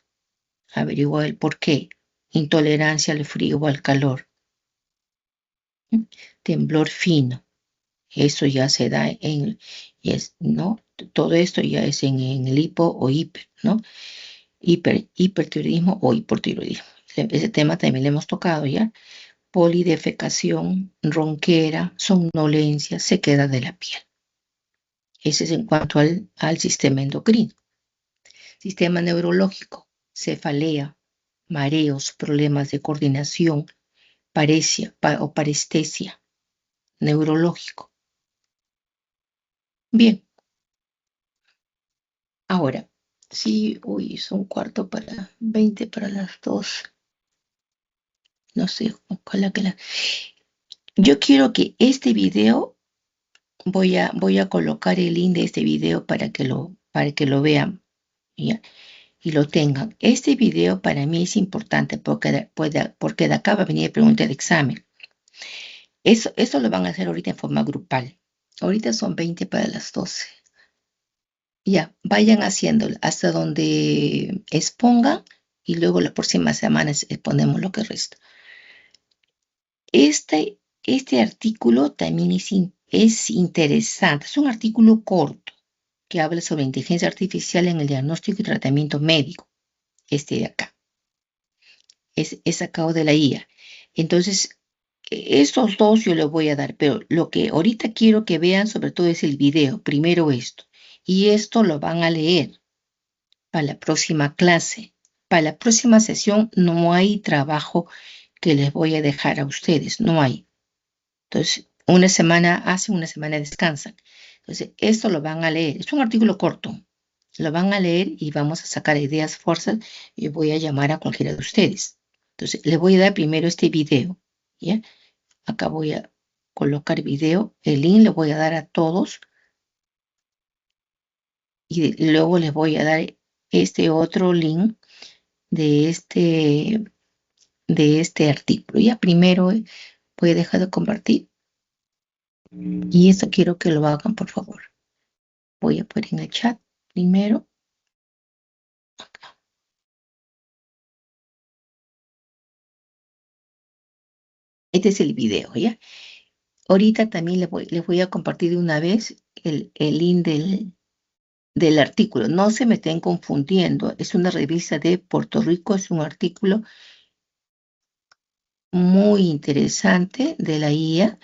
Averigua el por qué. Intolerancia al frío o al calor. Temblor fino. Eso ya se da ¿no? Todo esto ya es en el hipo o hiper, ¿no? Hipertiroidismo o hipotiroidismo. Ese tema también le hemos tocado ya. Polidefecación, ronquera, somnolencia, sequedad de la piel. Ese es en cuanto al sistema endocrino. Sistema neurológico, cefalea, mareos, problemas de coordinación, paresia o parestesia, neurológico. Bien, ahora, sí, uy, son 20 para las 2. No sé, ojalá que Yo quiero que este video, voy a colocar el link de este video para que lo vean, ¿ya? Y lo tengan. Este video para mí es importante porque de acá va a venir pregunta de examen. Eso lo van a hacer ahorita en forma grupal. Ahorita son 20 para las 12. Ya, vayan haciéndolo hasta donde expongan y luego la próxima semana exponemos lo que resta. Este artículo también es interesante. Es un artículo corto que habla sobre inteligencia artificial en el diagnóstico y tratamiento médico. Este de acá. Es sacado de la IA. Entonces, estos dos yo les voy a dar, pero lo que ahorita quiero que vean sobre todo es el video. Primero esto. Y esto lo van a leer para la próxima clase. Para la próxima sesión no hay trabajo que les voy a dejar a ustedes. No hay. Entonces, una semana hacen, una semana descansan. Entonces, esto lo van a leer. Es un artículo corto. Lo van a leer y vamos a sacar ideas, fuerzas, y voy a llamar a cualquiera de ustedes. Entonces, les voy a dar primero este video, ¿ya? Acá voy a colocar video. El link lo voy a dar a todos. Y luego les voy a dar este otro link de este artículo. Ya primero voy a dejar de compartir. Y eso quiero que lo hagan, por favor. Voy a poner en el chat primero. Acá. Este es el video, ¿ya? Ahorita también les voy a compartir de una vez el link del artículo. No se me estén confundiendo. Es una revista de Puerto Rico, es un artículo muy interesante de la IA.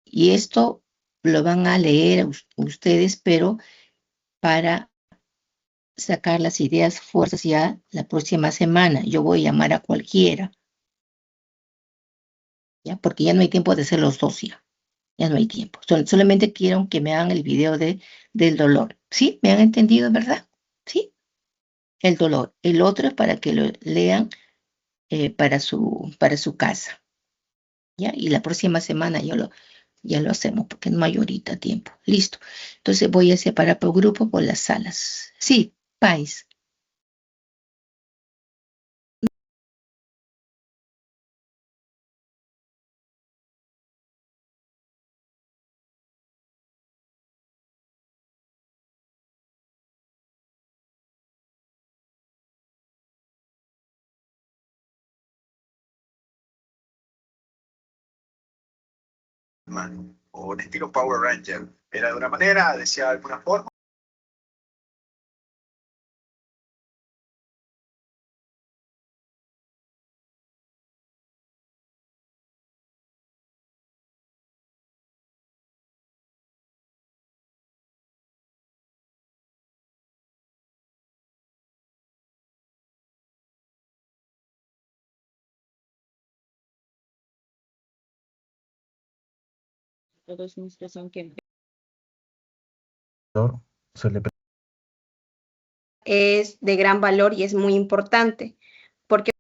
Y esto lo van a leer ustedes, pero para sacar las ideas fuertes ya la próxima semana. Yo voy a llamar a cualquiera, ¿ya? Porque ya no hay tiempo de hacer los dos ya. Ya no hay tiempo. Solamente quiero que me hagan el video del dolor. ¿Sí? ¿Me han entendido, verdad? ¿Sí? El dolor. El otro es para que lo lean para su casa. ¿Ya? Y la próxima semana ya lo hacemos porque no hay ahorita tiempo. Listo. Entonces voy a separar por grupo por las salas. Sí, Pais. O un estilo Power Ranger. Era de una manera, decía de alguna forma. Todo es una situación que Se le es de gran valor y es muy importante, porque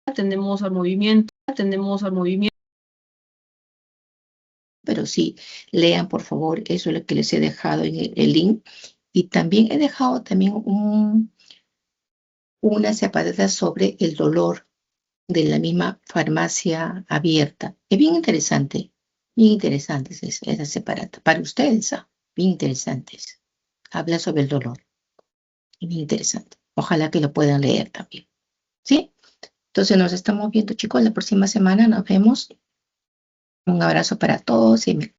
atendemos al movimiento, Pero sí, lean por favor, eso es lo que les he dejado en el link. Y también he dejado también una separata sobre el dolor de la misma farmacia abierta. Es bien interesantes esa separata. Para ustedes, bien interesantes. Habla sobre el dolor. Es bien interesante. Ojalá que lo puedan leer también. ¿Sí? Entonces nos estamos viendo, chicos, la próxima semana nos vemos. Un abrazo para todos y